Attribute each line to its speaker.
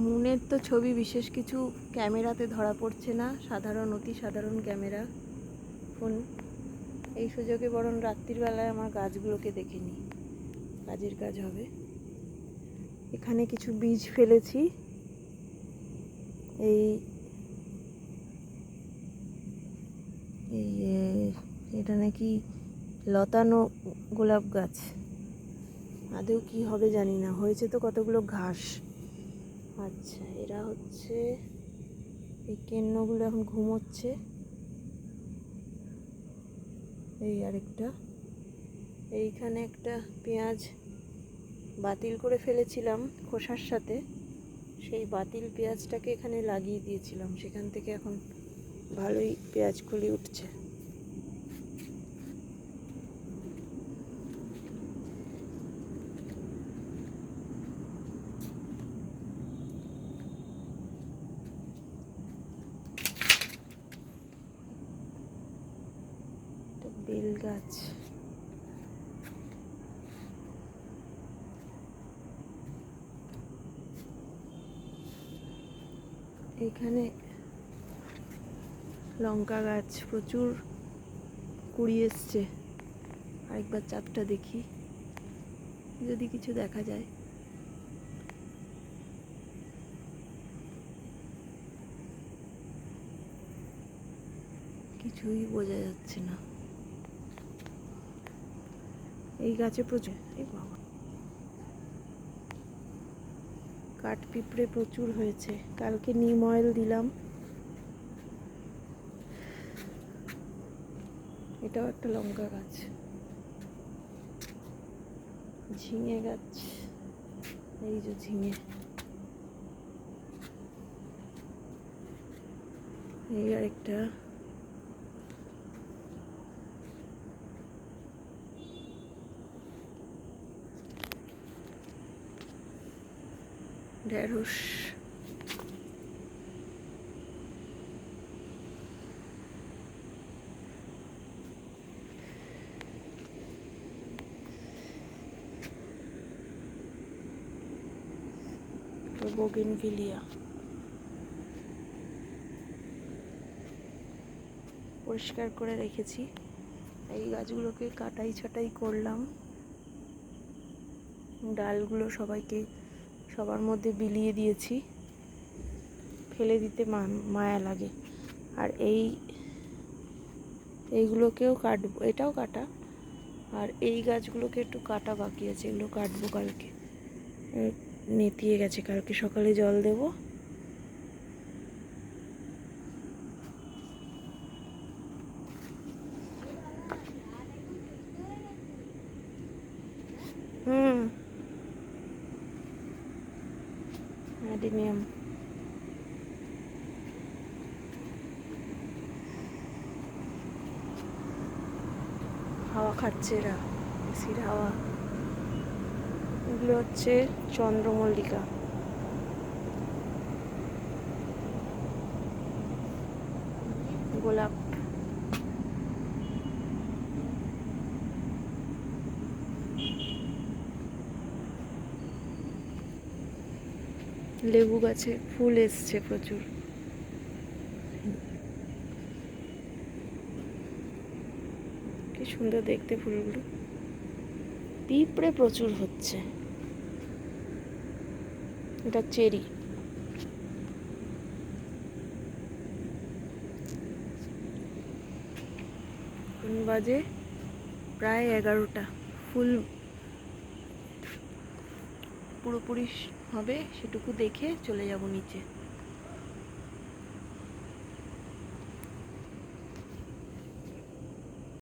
Speaker 1: মুনের তো ছবি বিশেষ কিছু ক্যামেরাতে ধরা পড়ছে না, অতি সাধারণ ক্যামেরা ফোন। এই সুযোগে বরং রাত্রির বেলায় আমার গাছগুলোকে দেখে নিই, কাজের কাজ হবে। এখানে কিছু বীজ ফেলেছি, এই এটা নাকি লতানো গোলাপ গাছ, আদৌ কি হবে জানি না। হয়েছে তো কতগুলো ঘাস। আচ্ছা, এরা হচ্ছে এই কেন্নগুলো এখন ঘুমোচ্ছে। এই আরেকটা, এইখানে একটা পেঁয়াজ বাতিল করে ফেলেছিলাম খোসার সাথে, সেই বাতিল পেঁয়াজটাকে এখানে লাগিয়ে দিয়েছিলাম, সেখান থেকে এখন ভালোই পেঁয়াজ কলি উঠছে। বেল গাছ, এইখানে লঙ্কা গাছ প্রচুর কুড়ি এসছে। আরেকবার চাপটা দেখি যদি কিছু দেখা যায়। কিছুই বোঝা যাচ্ছে না। এই গাছে প্রচুর, এই বাবা, কাঠ পিঁপড়ে প্রচুর হয়েছে। কালকে নিম অয়েল দিলাম। এটাও একটা লঙ্কা গাছ। ঝিঙে গাছ, এই যে ঝিঙে, এই আরেকটা। ঢেঁড়স, বোগেনভিলিয়া। পরিষ্কার করে রেখেছি। এই গাছগুলোকে কাটাই ছাটাই করলাম, ডালগুলো সবার মধ্যে বিলিয়ে দিয়েছি, ফেলে দিতে মায়া লাগে। আর এইগুলোকেও কাটবো, এটাও কাটা। আর এই গাছগুলোকে একটু কাটা বাকি আছে, এগুলো কাটবো কালকে। নেতিয়ে গেছে, কালকে সকালে জল দেবো। অ্যাডিনিয়াম, হাওয়া খাচ্ছে এরা, এসির হাওয়া। এগুলো হচ্ছে চন্দ্রমল্লিকা, গোলাপ। লেবু গাছে ফুল এসছে প্রচুর। কি সুন্দর দেখতে ফুলগুলো। পিঁপড়ে প্রচুর হচ্ছে। এটা চেরি। কোন বাজে প্রায় 11টা। ফুল পুরোপুরি হবে সেটুকু দেখে চলে যাব নিচে।